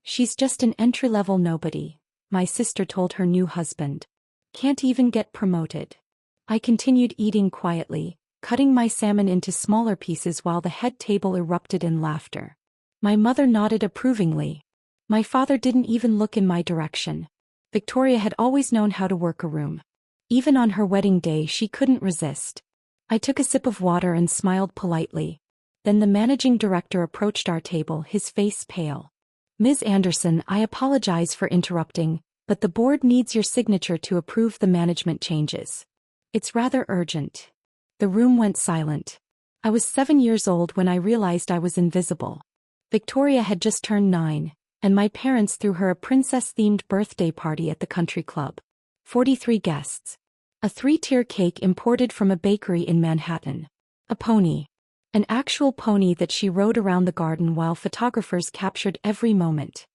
She's just an entry-level nobody, my sister told her new husband. Can't even get promoted. I continued eating quietly, cutting my salmon into smaller pieces while the head table erupted in laughter. My mother nodded approvingly. My father didn't even look in my direction. Victoria had always known how to work a room. Even on her wedding day she couldn't resist. I took a sip of water and smiled politely. Then the managing director approached our table, his face pale. Ms. Anderson, I apologize for interrupting, but the board needs your signature to approve the management changes. It's rather urgent. The room went silent. I was 7 years old when I realized I was invisible. Victoria had just turned 9, and my parents threw her a princess-themed birthday party at the country club. 43 guests. A 3-tier cake imported from a bakery in Manhattan. A pony. An actual pony that she rode around the garden while photographers captured every moment.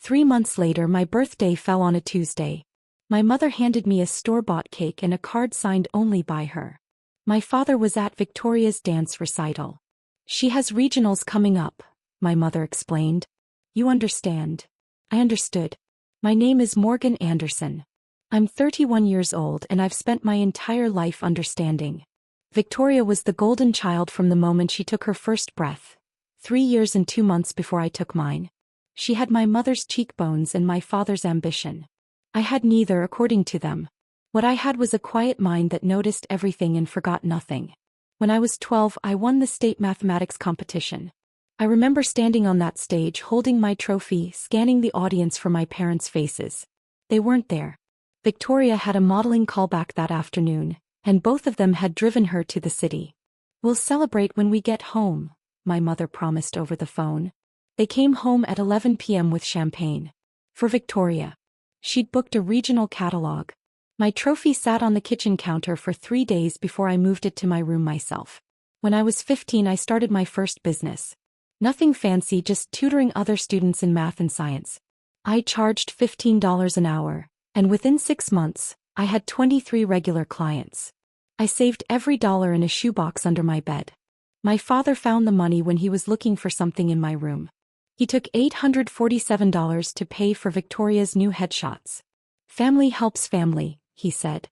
3 months later my birthday fell on a Tuesday. My mother handed me a store-bought cake and a card signed only by her. My father was at Victoria's dance recital. She has regionals coming up, my mother explained. You understand. I understood. My name is Morgan Anderson. I'm 31 years old and I've spent my entire life understanding. Victoria was the golden child from the moment she took her first breath. 3 years and 2 months before I took mine. She had my mother's cheekbones and my father's ambition. I had neither, according to them. What I had was a quiet mind that noticed everything and forgot nothing. When I was 12, I won the state mathematics competition. I remember standing on that stage holding my trophy, scanning the audience for my parents' faces. They weren't there. Victoria had a modeling callback that afternoon, and both of them had driven her to the city. We'll celebrate when we get home, my mother promised over the phone. They came home at 11 p.m. with champagne. For Victoria. She'd booked a regional catalog. My trophy sat on the kitchen counter for 3 days before I moved it to my room myself. When I was 15, I started my first business. Nothing fancy, just tutoring other students in math and science. I charged $15 an hour, and within 6 months, I had 23 regular clients. I saved every dollar in a shoebox under my bed. My father found the money when he was looking for something in my room. He took $847 to pay for Victoria's new headshots. Family helps family, he said.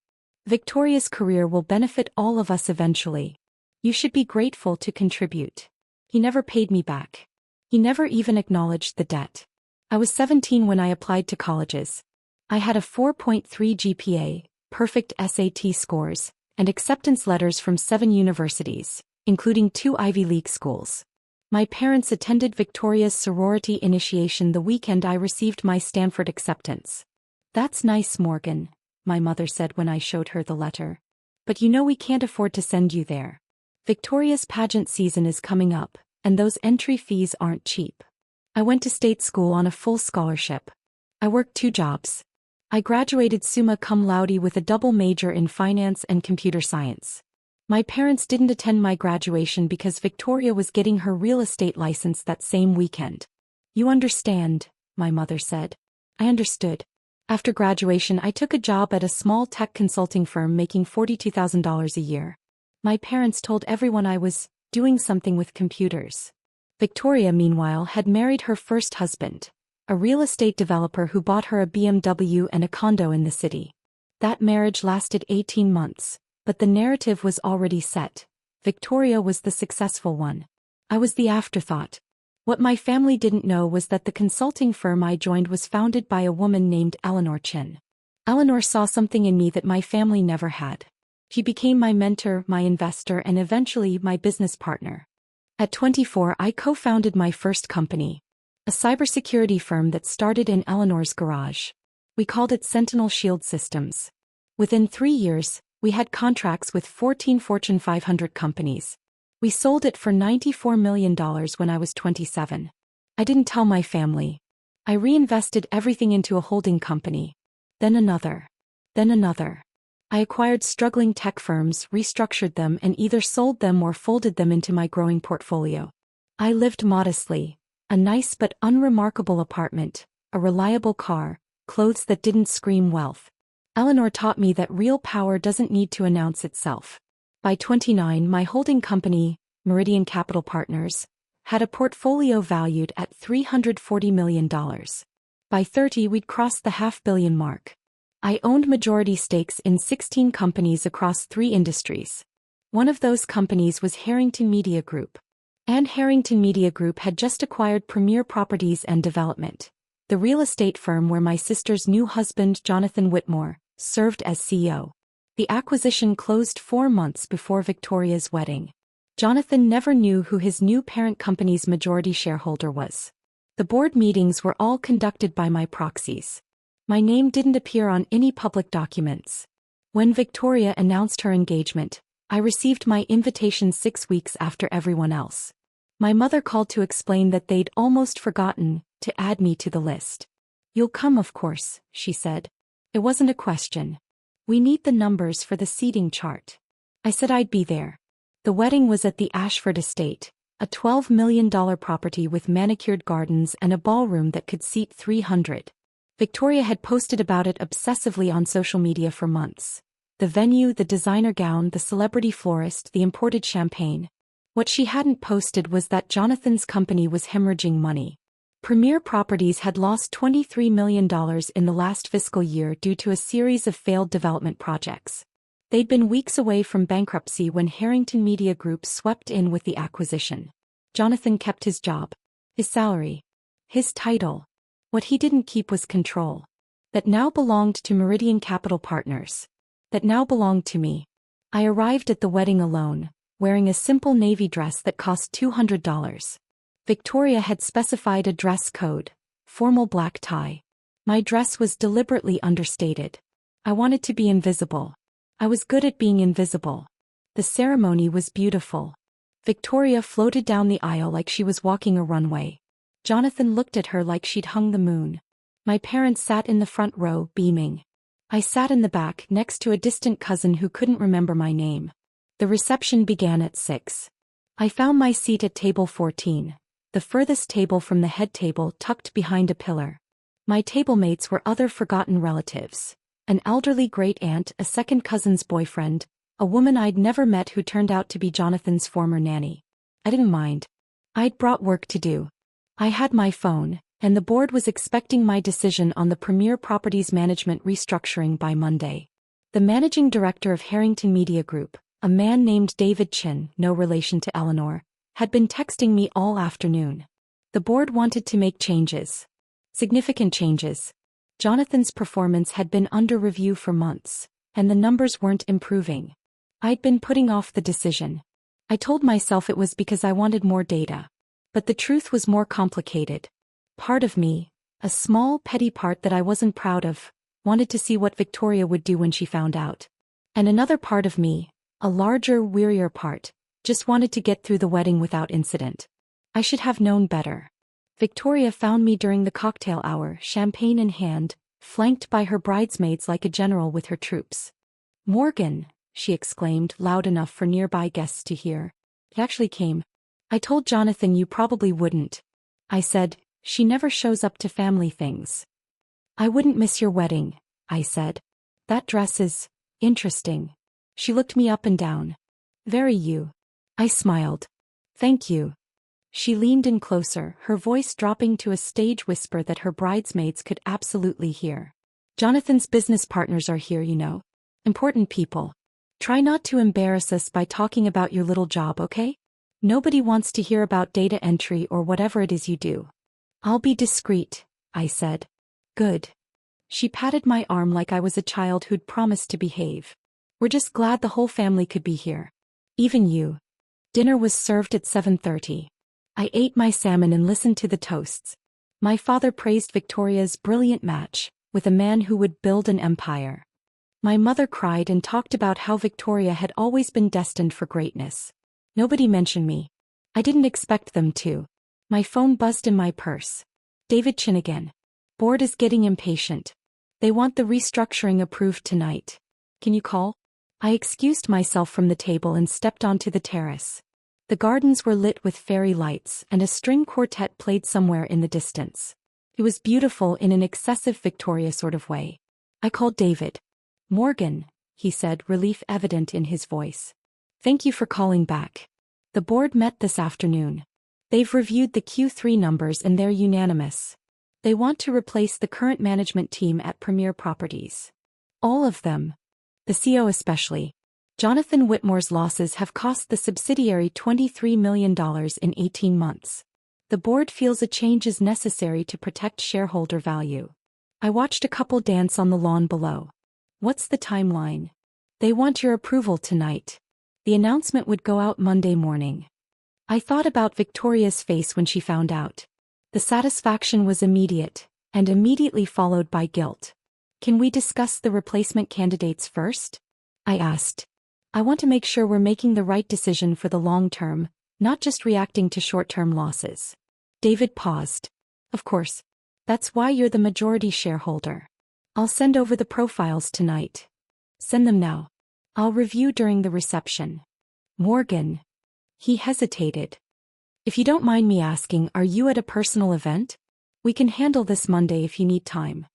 Victoria's career will benefit all of us eventually. You should be grateful to contribute. He never paid me back. He never even acknowledged the debt. I was 17 when I applied to colleges. I had a 4.3 GPA, perfect SAT scores, and acceptance letters from 7 universities, including 2 Ivy League schools. My parents attended Victoria's sorority initiation the weekend I received my Stanford acceptance. That's nice, Morgan, my mother said when I showed her the letter. But you know we can't afford to send you there. Victoria's pageant season is coming up, and those entry fees aren't cheap. I went to state school on a full scholarship. I worked 2 jobs. I graduated summa cum laude with a double major in finance and computer science. My parents didn't attend my graduation because Victoria was getting her real estate license that same weekend. You understand, my mother said. I understood. After graduation, I took a job at a small tech consulting firm making $42,000 a year. My parents told everyone I was doing something with computers. Victoria, meanwhile, had married her first husband, a real estate developer who bought her a BMW and a condo in the city. That marriage lasted 18 months. But the narrative was already set. Victoria was the successful one. I was the afterthought. What my family didn't know was that the consulting firm I joined was founded by a woman named Eleanor Chin. Eleanor saw something in me that my family never had. She became my mentor, my investor, and eventually my business partner. At 24, I co-founded my first company, a cybersecurity firm that started in Eleanor's garage. We called it Sentinel Shield Systems. Within 3 years, we had contracts with 14 Fortune 500 companies. We sold it for $94 million when I was 27. I didn't tell my family. I reinvested everything into a holding company. Then another. Then another. I acquired struggling tech firms, restructured them, and either sold them or folded them into my growing portfolio. I lived modestly. A nice but unremarkable apartment, a reliable car, clothes that didn't scream wealth. Eleanor taught me that real power doesn't need to announce itself. By 29, my holding company, Meridian Capital Partners, Had a portfolio valued at $340 million. By 30 we'd crossed the $500 million mark. I owned majority stakes in 16 companies across 3 industries. One of those companies was Harrington Media Group. And Harrington Media Group had just acquired Premier Properties and Development, the real estate firm where my sister's new husband, Jonathan Whitmore, served as CEO. The acquisition closed 4 months before Victoria's wedding. Jonathan never knew who his new parent company's majority shareholder was. The board meetings were all conducted by my proxies. My name didn't appear on any public documents. When Victoria announced her engagement, I received my invitation 6 weeks after everyone else. My mother called to explain that they'd almost forgotten to add me to the list. "You'll come, of course," she said. It wasn't a question. "We need the numbers for the seating chart." I said I'd be there. The wedding was at the Ashford Estate, a $12 million property with manicured gardens and a ballroom that could seat 300. Victoria had posted about it obsessively on social media for months. The venue, the designer gown, the celebrity florist, the imported champagne. What she hadn't posted was that Jonathan's company was hemorrhaging money. Premier Properties had lost $23 million in the last fiscal year due to a series of failed development projects. They'd been weeks away from bankruptcy when Harrington Media Group swept in with the acquisition. Jonathan kept his job, his salary, his title. What he didn't keep was control. That now belonged to Meridian Capital Partners. That now belonged to me. I arrived at the wedding alone, wearing a simple navy dress that cost $200. Victoria had specified a dress code, formal black tie. My dress was deliberately understated. I wanted to be invisible. I was good at being invisible. The ceremony was beautiful. Victoria floated down the aisle like she was walking a runway. Jonathan looked at her like she'd hung the moon. My parents sat in the front row, beaming. I sat in the back next to a distant cousin who couldn't remember my name. The reception began at 6. I found my seat at table 14, the furthest table from the head table tucked behind a pillar. My table mates were other forgotten relatives. An elderly great-aunt, a second cousin's boyfriend, a woman I'd never met who turned out to be Jonathan's former nanny. I didn't mind. I'd brought work to do. I had my phone, and the board was expecting my decision on the Premier Properties Management restructuring by Monday. The managing director of Harrington Media Group, a man named David Chin, no relation to Eleanor, had been texting me all afternoon. The board wanted to make changes. Significant changes. Jonathan's performance had been under review for months, and the numbers weren't improving. I'd been putting off the decision. I told myself it was because I wanted more data. But the truth was more complicated. Part of me, a small, petty part that I wasn't proud of, wanted to see what Victoria would do when she found out. And another part of me, a larger, wearier part, just wanted to get through the wedding without incident. I should have known better. Victoria found me during the cocktail hour, champagne in hand, flanked by her bridesmaids like a general with her troops. "Morgan," she exclaimed loud enough for nearby guests to hear. It actually came. "I told Jonathan you probably wouldn't." I said, "She never shows up to family things." "I wouldn't miss your wedding," I said. "That dress is interesting." She looked me up and down. "Very you." I smiled. "Thank you." She leaned in closer, her voice dropping to a stage whisper that her bridesmaids could absolutely hear. "Jonathan's business partners are here, you know. Important people. Try not to embarrass us by talking about your little job, okay? Nobody wants to hear about data entry or whatever it is you do." "I'll be discreet," I said. "Good." She patted my arm like I was a child who'd promised to behave. "We're just glad the whole family could be here. Even you." Dinner was served at 7:30. I ate my salmon and listened to the toasts. My father praised Victoria's brilliant match with a man who would build an empire. My mother cried and talked about how Victoria had always been destined for greatness. Nobody mentioned me. I didn't expect them to. My phone buzzed in my purse. David Chin again. "Board is getting impatient. They want the restructuring approved tonight. Can you call?" I excused myself from the table and stepped onto the terrace. The gardens were lit with fairy lights and a string quartet played somewhere in the distance. It was beautiful in an excessive Victoria sort of way. I called David. "Morgan," he said, relief evident in his voice. "Thank you for calling back. The board met this afternoon. They've reviewed the Q3 numbers and they're unanimous. They want to replace the current management team at Premier Properties. All of them. The CEO especially. Jonathan Whitmore's losses have cost the subsidiary $23 million in 18 months. The board feels a change is necessary to protect shareholder value. I watched a couple dance on the lawn below. What's the timeline? They want your approval tonight. The announcement would go out Monday morning. I thought about Victoria's face when she found out. The satisfaction was immediate, and immediately followed by guilt. Can we discuss the replacement candidates first? I asked. I want to make sure we're making the right decision for the long term, not just reacting to short-term losses. David paused. Of course. That's why you're the majority shareholder. I'll send over the profiles tonight. Send them now. I'll review during the reception. Morgan. He hesitated. If you don't mind me asking, are you at a personal event? We can handle this Monday if you need time.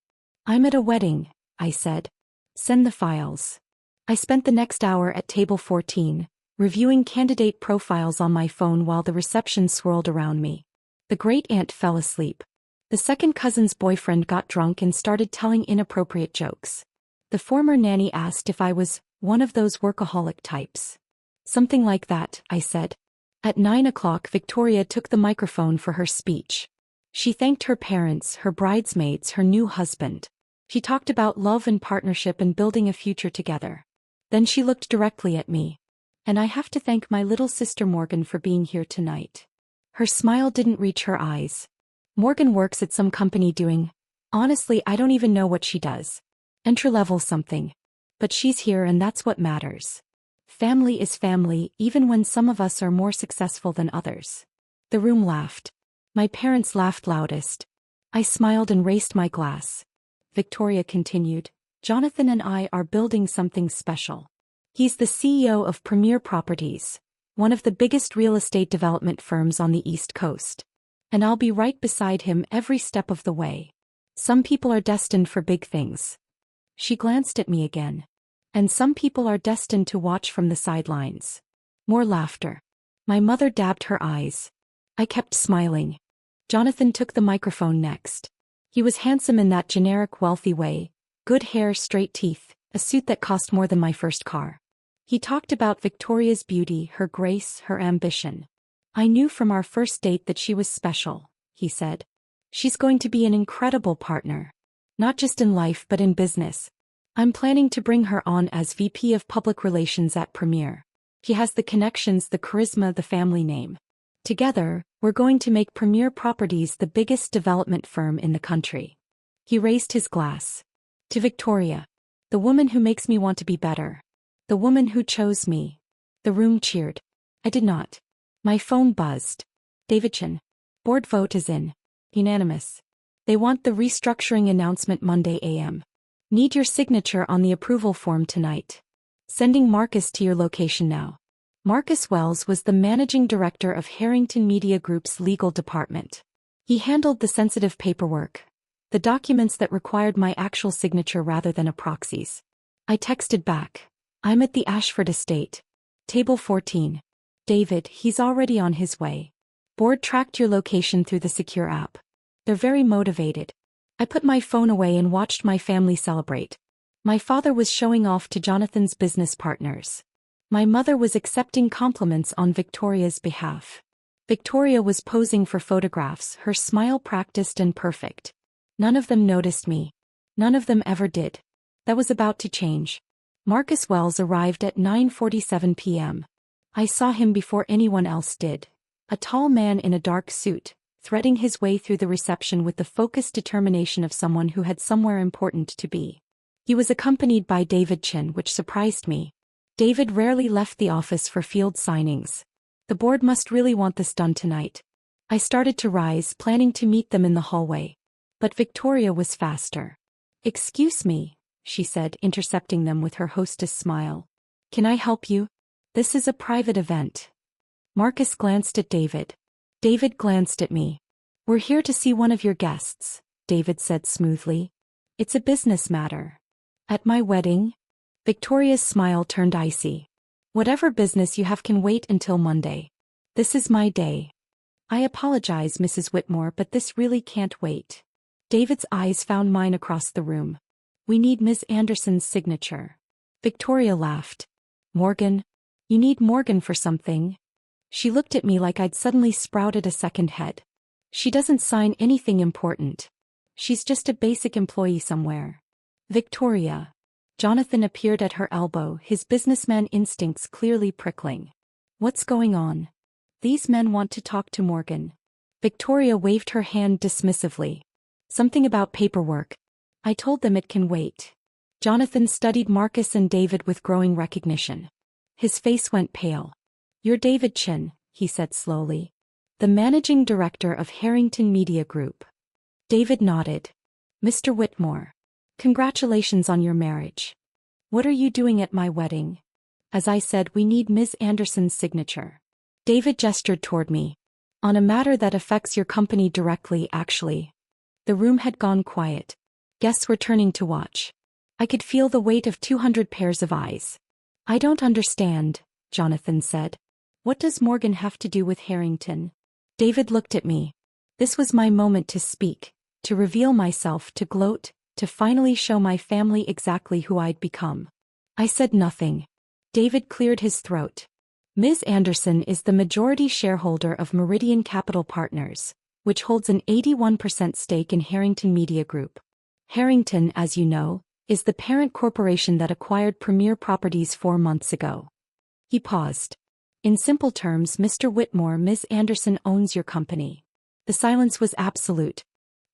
I'm at a wedding, I said. Send the files. I spent the next hour at table 14, reviewing candidate profiles on my phone while the reception swirled around me. The great-aunt fell asleep. The second cousin's boyfriend got drunk and started telling inappropriate jokes. The former nanny asked if I was one of those workaholic types. Something like that, I said. At 9 o'clock, Victoria took the microphone for her speech. She thanked her parents, her bridesmaids, her new husband. She talked about love and partnership and building a future together. Then she looked directly at me. And I have to thank my little sister Morgan for being here tonight. Her smile didn't reach her eyes. Morgan works at some company doing, honestly, I don't even know what she does. Entry-level something. But she's here and that's what matters. Family is family, even when some of us are more successful than others. The room laughed. My parents laughed loudest. I smiled and raised my glass. Victoria continued, Jonathan and I are building something special. He's the CEO of Premier Properties, one of the biggest real estate development firms on the East Coast. And I'll be right beside him every step of the way. Some people are destined for big things. She glanced at me again. And some people are destined to watch from the sidelines. More laughter. My mother dabbed her eyes. I kept smiling. Jonathan took the microphone next. He was handsome in that generic wealthy way. Good hair, straight teeth, a suit that cost more than my first car. He talked about Victoria's beauty, her grace, her ambition. I knew from our first date that she was special, he said. She's going to be an incredible partner. Not just in life but in business. I'm planning to bring her on as VP of Public Relations at Premier. She has the connections, the charisma, the family name. Together, we're going to make Premier Properties the biggest development firm in the country. He raised his glass. To Victoria. The woman who makes me want to be better. The woman who chose me. The room cheered. I did not. My phone buzzed. David Chin. Board vote is in. Unanimous. They want the restructuring announcement Monday a.m. Need your signature on the approval form tonight. Sending Marcus to your location now. Marcus Wells was the managing director of Harrington Media Group's legal department. He handled the sensitive paperwork, the documents that required my actual signature rather than a proxy's. I texted back. I'm at the Ashford estate. Table 14. David, he's already on his way. Board tracked your location through the secure app. They're very motivated. I put my phone away and watched my family celebrate. My father was showing off to Jonathan's business partners. My mother was accepting compliments on Victoria's behalf. Victoria was posing for photographs, her smile practiced and perfect. None of them noticed me. None of them ever did. That was about to change. Marcus Wells arrived at 9:47 p.m. I saw him before anyone else did. A tall man in a dark suit, threading his way through the reception with the focused determination of someone who had somewhere important to be. He was accompanied by David Chin, which surprised me. David rarely left the office for field signings. The board must really want this done tonight. I started to rise, planning to meet them in the hallway. But Victoria was faster. Excuse me, she said, intercepting them with her hostess smile. Can I help you? This is a private event. Marcus glanced at David. David glanced at me. We're here to see one of your guests, David said smoothly. It's a business matter. At my wedding? Victoria's smile turned icy. Whatever business you have can wait until Monday. This is my day. I apologize, Mrs. Whitmore, but this really can't wait. David's eyes found mine across the room. We need Ms. Anderson's signature. Victoria laughed. Morgan? You need Morgan for something? She looked at me like I'd suddenly sprouted a second head. She doesn't sign anything important. She's just a basic employee somewhere. Victoria. Jonathan appeared at her elbow, his businessman instincts clearly prickling. What's going on? These men want to talk to Morgan. Victoria waved her hand dismissively. Something about paperwork. I told them it can wait. Jonathan studied Marcus and David with growing recognition. His face went pale. You're David Chin, he said slowly. The managing director of Harrington Media Group. David nodded. Mr. Whitmore. Congratulations on your marriage. What are you doing at my wedding? As I said, we need Ms. Anderson's signature. David gestured toward me. On a matter that affects your company directly, actually. The room had gone quiet. Guests were turning to watch. I could feel the weight of 200 pairs of eyes. I don't understand, Jonathan said. What does Morgan have to do with Harrington? David looked at me. This was my moment to speak, to reveal myself, to gloat, to finally show my family exactly who I'd become. I said nothing. David cleared his throat. Ms. Anderson is the majority shareholder of Meridian Capital Partners, which holds an 81% stake in Harrington Media Group. Harrington, as you know, is the parent corporation that acquired Premier Properties 4 months ago. He paused. In simple terms, Mr. Whitmore, Ms. Anderson owns your company. The silence was absolute.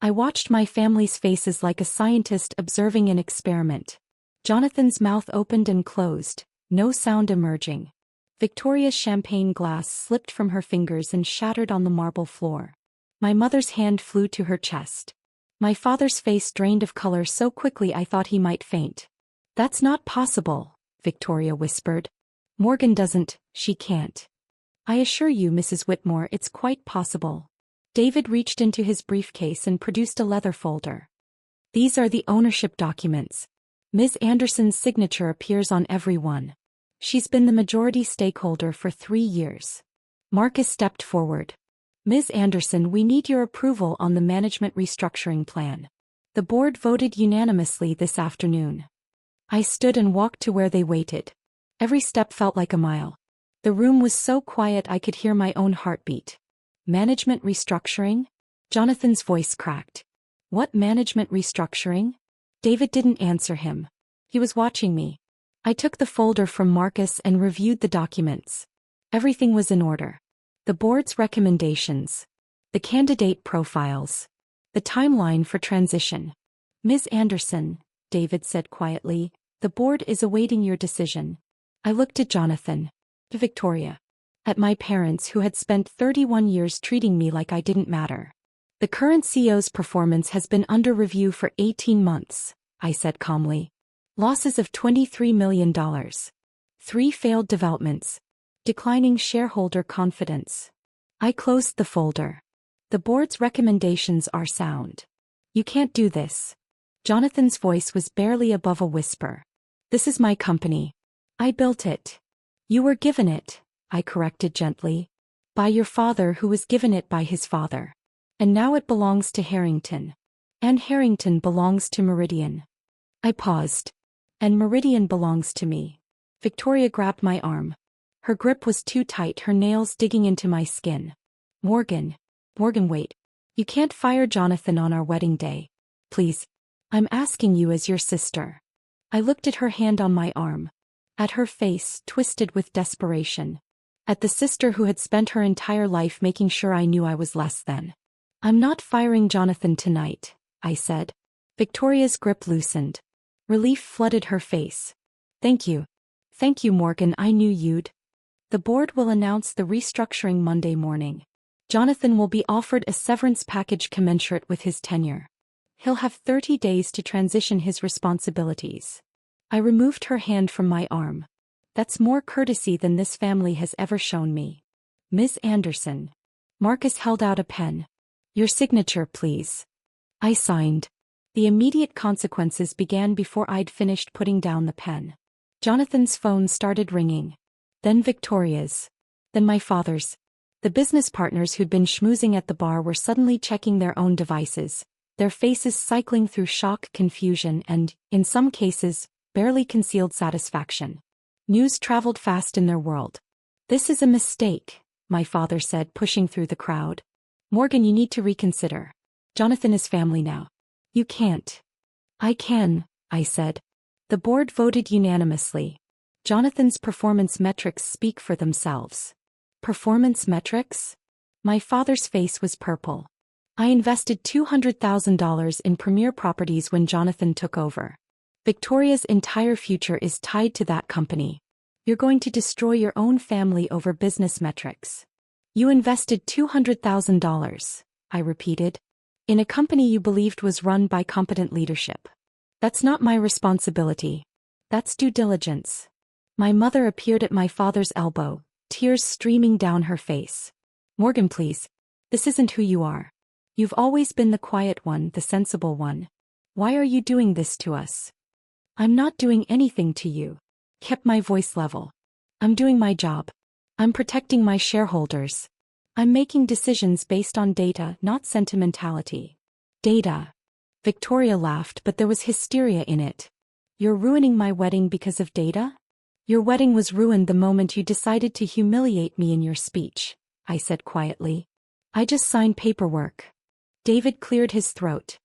I watched my family's faces like a scientist observing an experiment. Jonathan's mouth opened and closed, no sound emerging. Victoria's champagne glass slipped from her fingers and shattered on the marble floor. My mother's hand flew to her chest. My father's face drained of color so quickly I thought he might faint. That's not possible, Victoria whispered. Morgan doesn't, she can't. I assure you, Mrs. Whitmore, it's quite possible. David reached into his briefcase and produced a leather folder. These are the ownership documents. Ms. Anderson's signature appears on every one. She's been the majority stakeholder for 3 years. Marcus stepped forward. Ms. Anderson, we need your approval on the management restructuring plan. The board voted unanimously this afternoon. I stood and walked to where they waited. Every step felt like a mile. The room was so quiet I could hear my own heartbeat. Management restructuring? Jonathan's voice cracked. What management restructuring? David didn't answer him. He was watching me. I took the folder from Marcus and reviewed the documents. Everything was in order. The board's recommendations. The candidate profiles. The timeline for transition. Ms. Anderson, David said quietly, the board is awaiting your decision. I looked at Jonathan. To Victoria. At my parents who had spent 31 years treating me like I didn't matter. The current CEO's performance has been under review for 18 months, I said calmly. Losses of $23 million. 3 failed developments. Declining shareholder confidence. I closed the folder. The board's recommendations are sound. You can't do this. Jonathan's voice was barely above a whisper. This is my company. I built it. You were given it, I corrected gently. By your father, who was given it by his father. And now it belongs to Harrington. And Harrington belongs to Meridian. I paused. And Meridian belongs to me. Victoria grabbed my arm. Her grip was too tight, her nails digging into my skin. Morgan, wait. You can't fire Jonathan on our wedding day. Please. I'm asking you as your sister. I looked at her hand on my arm. At her face, twisted with desperation. At the sister who had spent her entire life making sure I knew I was less than. I'm not firing Jonathan tonight, I said. Victoria's grip loosened. Relief flooded her face. Thank you. Thank you, Morgan, I knew you'd. The board will announce the restructuring Monday morning. Jonathan will be offered a severance package commensurate with his tenure. He'll have 30 days to transition his responsibilities. I removed her hand from my arm. That's more courtesy than this family has ever shown me. Ms. Anderson. Marcus held out a pen. Your signature, please. I signed. The immediate consequences began before I'd finished putting down the pen. Jonathan's phone started ringing. Then Victoria's. Then my father's. The business partners who'd been schmoozing at the bar were suddenly checking their own devices, their faces cycling through shock, confusion, and, in some cases, barely concealed satisfaction. News traveled fast in their world. "This is a mistake," my father said, pushing through the crowd. "Morgan, you need to reconsider. Jonathan is family now. You can't." "I can," I said. The board voted unanimously. Jonathan's performance metrics speak for themselves. Performance metrics? My father's face was purple. "I invested $200,000 in Premier Properties when Jonathan took over. Victoria's entire future is tied to that company. You're going to destroy your own family over business metrics." "You invested $200,000, I repeated. "In a company you believed was run by competent leadership." "That's not my responsibility. That's due diligence." My mother appeared at my father's elbow, tears streaming down her face. "Morgan, please. This isn't who you are. You've always been the quiet one, the sensible one. Why are you doing this to us?" "I'm not doing anything to you." Kept my voice level. "I'm doing my job. I'm protecting my shareholders. I'm making decisions based on data, not sentimentality." "Data?" Victoria laughed, but there was hysteria in it. "You're ruining my wedding because of data?" "Your wedding was ruined the moment you decided to humiliate me in your speech," I said quietly. "I just signed paperwork." David cleared his throat.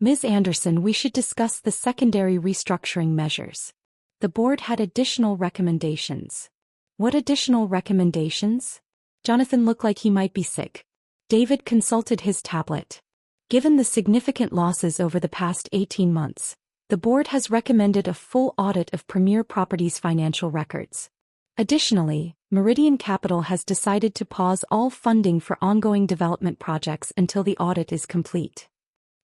"Ms. Anderson, we should discuss the secondary restructuring measures. The board had additional recommendations." "What additional recommendations?" Jonathan looked like he might be sick. David consulted his tablet. "Given the significant losses over the past 18 months, the board has recommended a full audit of Premier Properties' financial records. Additionally, Meridian Capital has decided to pause all funding for ongoing development projects until the audit is complete."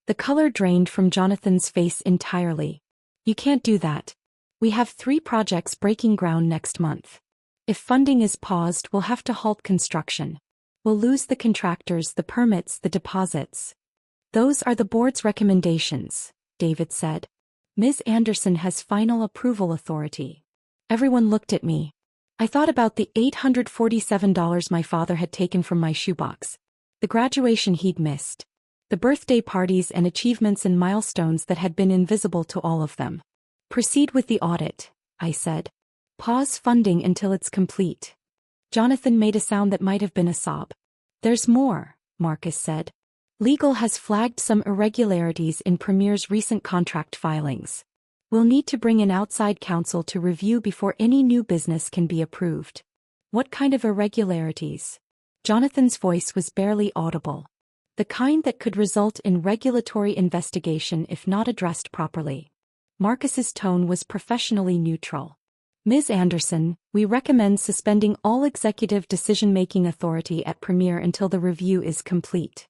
The color drained from Jonathan's face entirely. "You can't do that. We have 3 projects breaking ground next month. If funding is paused, we'll have to halt construction. We'll lose the contractors, the permits, the deposits." "Those are the board's recommendations," David said. "Ms. Anderson has final approval authority." Everyone looked at me. I thought about the $847 my father had taken from my shoebox, the graduation he'd missed, the birthday parties and achievements and milestones that had been invisible to all of them. "Proceed with the audit," I said. "Pause funding until it's complete." Jonathan made a sound that might have been a sob. "There's more," Marcus said. "Legal has flagged some irregularities in Premier's recent contract filings. We'll need to bring in outside counsel to review before any new business can be approved." "What kind of irregularities?" Jonathan's voice was barely audible. "The kind that could result in regulatory investigation if not addressed properly." Marcus's tone was professionally neutral. "Ms. Anderson, we recommend suspending all executive decision-making authority at Premier until the review is complete."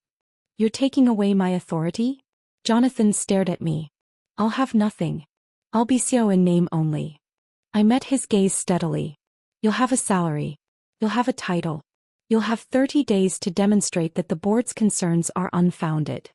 "You're taking away my authority?" Jonathan stared at me. "I'll have nothing. I'll be CEO in name only." I met his gaze steadily. "You'll have a salary. You'll have a title. You'll have 30 days to demonstrate that the board's concerns are unfounded."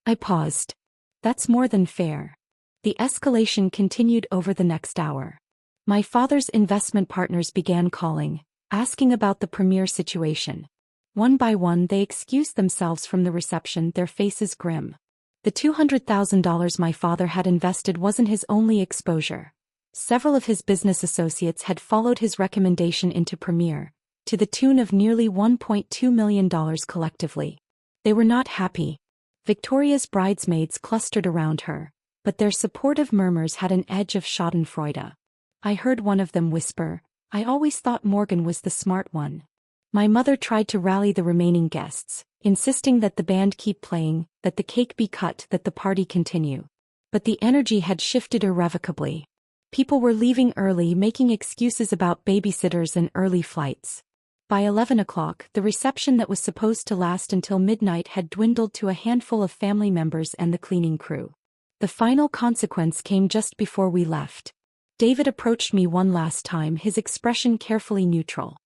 I paused. "That's more than fair." The escalation continued over the next hour. My father's investment partners began calling, asking about the Premier situation. One by one they excused themselves from the reception, their faces grim. The $200,000 my father had invested wasn't his only exposure. Several of his business associates had followed his recommendation into Premier, to the tune of nearly $1.2 million collectively. They were not happy. Victoria's bridesmaids clustered around her, but their supportive murmurs had an edge of schadenfreude. I heard one of them whisper, "I always thought Morgan was the smart one." My mother tried to rally the remaining guests, insisting that the band keep playing, that the cake be cut, that the party continue. But the energy had shifted irrevocably. People were leaving early, making excuses about babysitters and early flights. By 11 o'clock, the reception that was supposed to last until midnight had dwindled to a handful of family members and the cleaning crew. The final consequence came just before we left. David approached me one last time, his expression carefully neutral.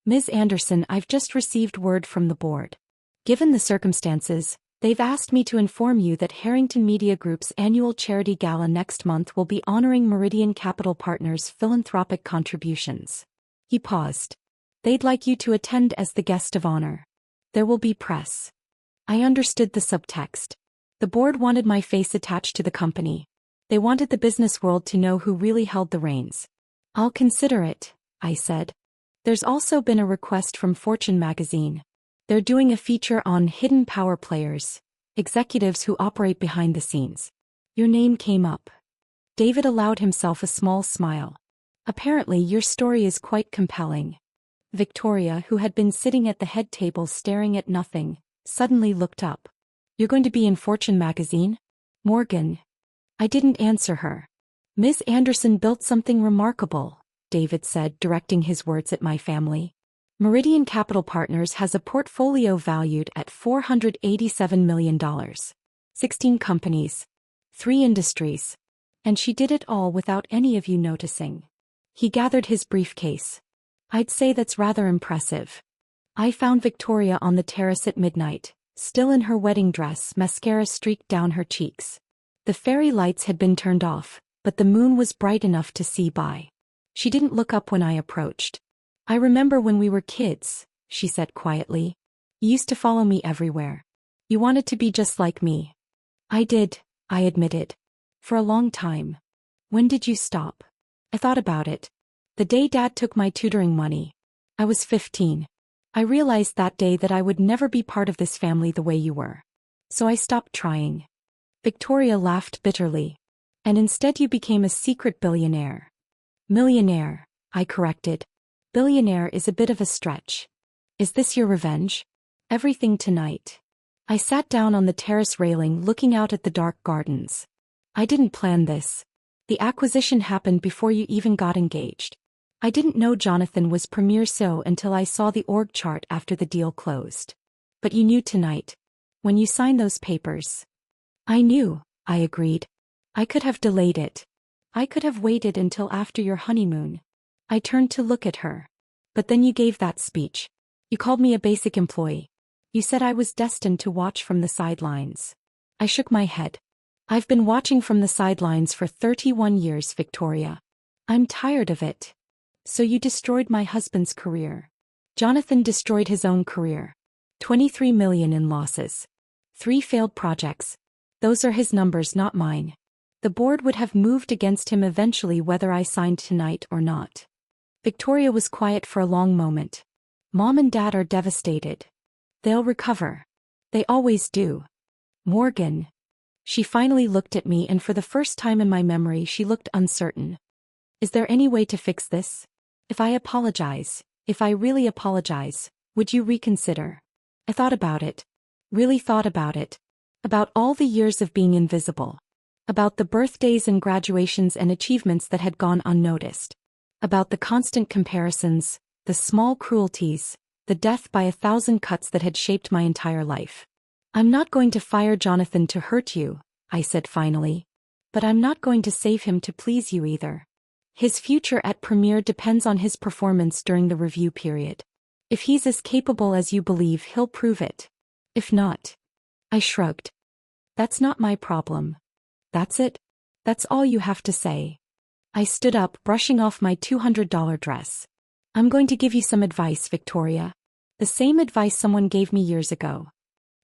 "Ms. Anderson, I've just received word from the board. Given the circumstances, they've asked me to inform you that Harrington Media Group's annual charity gala next month will be honoring Meridian Capital Partners' philanthropic contributions." He paused. "They'd like you to attend as the guest of honor." There will be press. I understood the subtext. The board wanted my face attached to the company. They wanted the business world to know who really held the reins. I'll consider it, I said. There's also been a request from Fortune magazine. They're doing a feature on hidden power players, executives who operate behind the scenes. Your name came up. David allowed himself a small smile. Apparently your story is quite compelling. Victoria, who had been sitting at the head table staring at nothing, suddenly looked up. You're going to be in Fortune magazine? Morgan. I didn't answer her. Ms. Anderson built something remarkable, David said, directing his words at my family. Meridian Capital Partners has a portfolio valued at $487 million. 16 companies. 3 industries. And she did it all without any of you noticing. He gathered his briefcase. I'd say that's rather impressive. I found Victoria on the terrace at midnight, still in her wedding dress, mascara streaked down her cheeks. The fairy lights had been turned off, but the moon was bright enough to see by. She didn't look up when I approached. I remember when we were kids, she said quietly. You used to follow me everywhere. You wanted to be just like me. I did, I admitted. For a long time. When did you stop? I thought about it. The day Dad took my tutoring money. I was 15. I realized that day that I would never be part of this family the way you were. So I stopped trying. Victoria laughed bitterly. And instead you became a secret billionaire. Millionaire, I corrected. Billionaire is a bit of a stretch. Is this your revenge? Everything tonight. I sat down on the terrace railing looking out at the dark gardens. I didn't plan this. The acquisition happened before you even got engaged. I didn't know Jonathan was Premier So until I saw the org chart after the deal closed. But you knew tonight. When you signed those papers. I knew, I agreed. I could have delayed it. I could have waited until after your honeymoon. I turned to look at her. But then you gave that speech. You called me a basic employee. You said I was destined to watch from the sidelines. I shook my head. I've been watching from the sidelines for 31 years, Victoria. I'm tired of it. So you destroyed my husband's career. Jonathan destroyed his own career. 23 million in losses. 3 failed projects. Those are his numbers, not mine. The board would have moved against him eventually whether I signed tonight or not. Victoria was quiet for a long moment. Mom and Dad are devastated. They'll recover. They always do. Morgan. She finally looked at me, and for the first time in my memory she looked uncertain. Is there any way to fix this? If I apologize, if I really apologize, would you reconsider? I thought about it. Really thought about it. About all the years of being invisible. About the birthdays and graduations and achievements that had gone unnoticed. About the constant comparisons, the small cruelties, the death by 1,000 cuts that had shaped my entire life. I'm not going to fire Jonathan to hurt you, I said finally. But I'm not going to save him to please you either. His future at Premier depends on his performance during the review period. If he's as capable as you believe, he'll prove it. If not. I shrugged. That's not my problem. That's it? That's all you have to say. I stood up, brushing off my $200 dress. I'm going to give you some advice, Victoria. The same advice someone gave me years ago.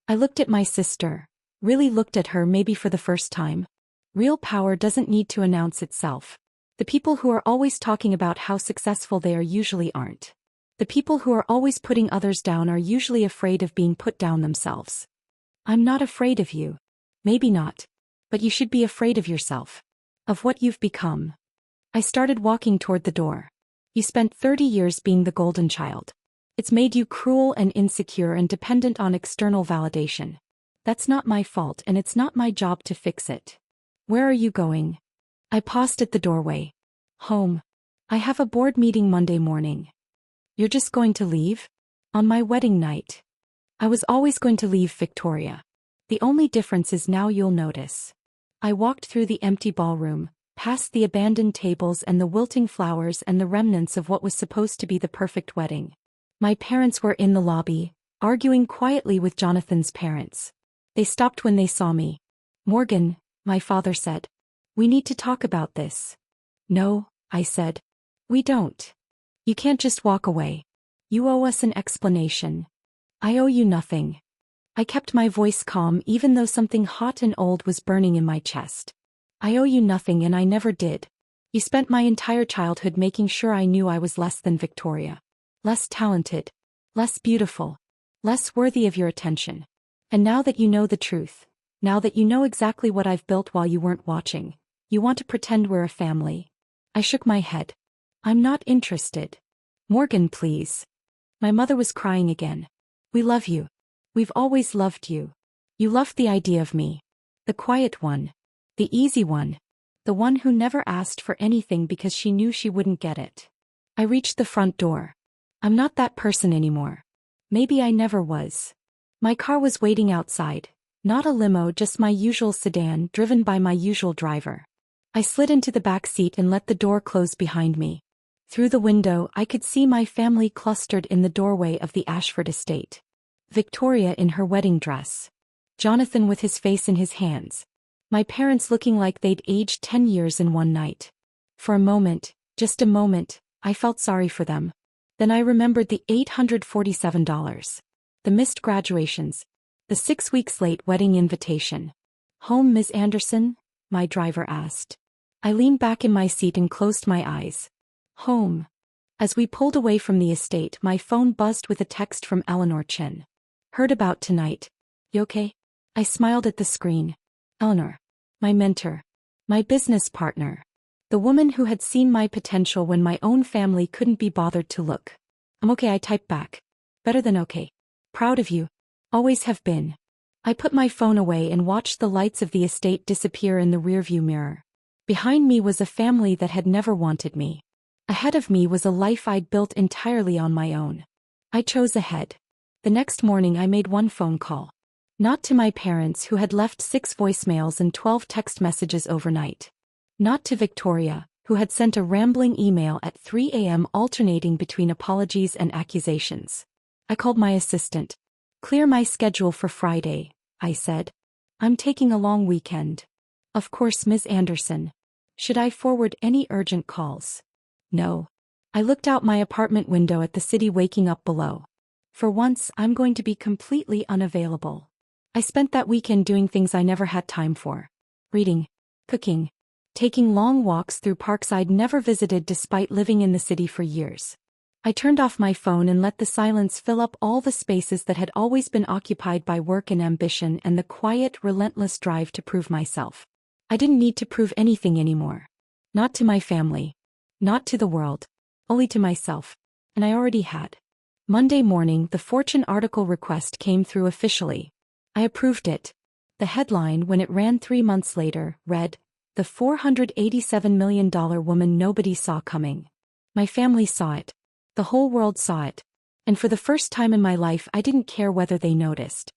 I looked at my sister. Really looked at her, maybe for the first time. Real power doesn't need to announce itself. The people who are always talking about how successful they are usually aren't. The people who are always putting others down are usually afraid of being put down themselves. I'm not afraid of you. Maybe not. But you should be afraid of yourself. Of what you've become. I started walking toward the door. You spent 30 years being the golden child. It's made you cruel and insecure and dependent on external validation. That's not my fault, and it's not my job to fix it. Where are you going? I paused at the doorway. Home. I have a board meeting Monday morning. You're just going to leave? On my wedding night. I was always going to leave, Victoria. The only difference is now you'll notice. I walked through the empty ballroom, past the abandoned tables and the wilting flowers and the remnants of what was supposed to be the perfect wedding. My parents were in the lobby, arguing quietly with Jonathan's parents. They stopped when they saw me. Morgan, my father said. We need to talk about this. No, I said. We don't. You can't just walk away. You owe us an explanation. I owe you nothing. I kept my voice calm even though something hot and old was burning in my chest. I owe you nothing and I never did. You spent my entire childhood making sure I knew I was less than Victoria. Less talented. Less beautiful. Less worthy of your attention. And now that you know the truth, now that you know exactly what I've built while you weren't watching, you want to pretend we're a family. I shook my head. I'm not interested. Morgan, please. My mother was crying again. We love you. We've always loved you. You loved the idea of me. The quiet one. The easy one. The one who never asked for anything because she knew she wouldn't get it. I reached the front door. I'm not that person anymore. Maybe I never was. My car was waiting outside. Not a limo, just my usual sedan driven by my usual driver. I slid into the back seat and let the door close behind me. Through the window, I could see my family clustered in the doorway of the Ashford estate. Victoria in her wedding dress. Jonathan with his face in his hands. My parents looking like they'd aged 10 years in one night. For a moment, just a moment, I felt sorry for them. Then I remembered the $847. The missed graduations. The 6 weeks late wedding invitation. Home, Ms. Anderson? My driver asked. I leaned back in my seat and closed my eyes. Home. As we pulled away from the estate, my phone buzzed with a text from Eleanor Chin. Heard about tonight. You okay? I smiled at the screen. Eleanor. My mentor. My business partner. The woman who had seen my potential when my own family couldn't be bothered to look. I'm okay, I typed back. Better than okay. Proud of you. Always have been. I put my phone away and watched the lights of the estate disappear in the rearview mirror. Behind me was a family that had never wanted me. Ahead of me was a life I'd built entirely on my own. I chose ahead. The next morning I made one phone call. Not to my parents who had left 6 voicemails and 12 text messages overnight. Not to Victoria, who had sent a rambling email at 3 a.m. alternating between apologies and accusations. I called my assistant. Clear my schedule for Friday, I said. I'm taking a long weekend. Of course, Ms. Anderson. Should I forward any urgent calls? No. I looked out my apartment window at the city waking up below. For once, I'm going to be completely unavailable. I spent that weekend doing things I never had time for. Reading. Cooking. Taking long walks through parks I'd never visited despite living in the city for years. I turned off my phone and let the silence fill up all the spaces that had always been occupied by work and ambition and the quiet, relentless drive to prove myself. I didn't need to prove anything anymore. Not to my family. Not to the world. Only to myself. And I already had. Monday morning, the Fortune article request came through officially. I approved it. The headline, when it ran 3 months later, read, "The $487 million woman nobody saw coming." My family saw it. The whole world saw it. And for the first time in my life I didn't care whether they noticed.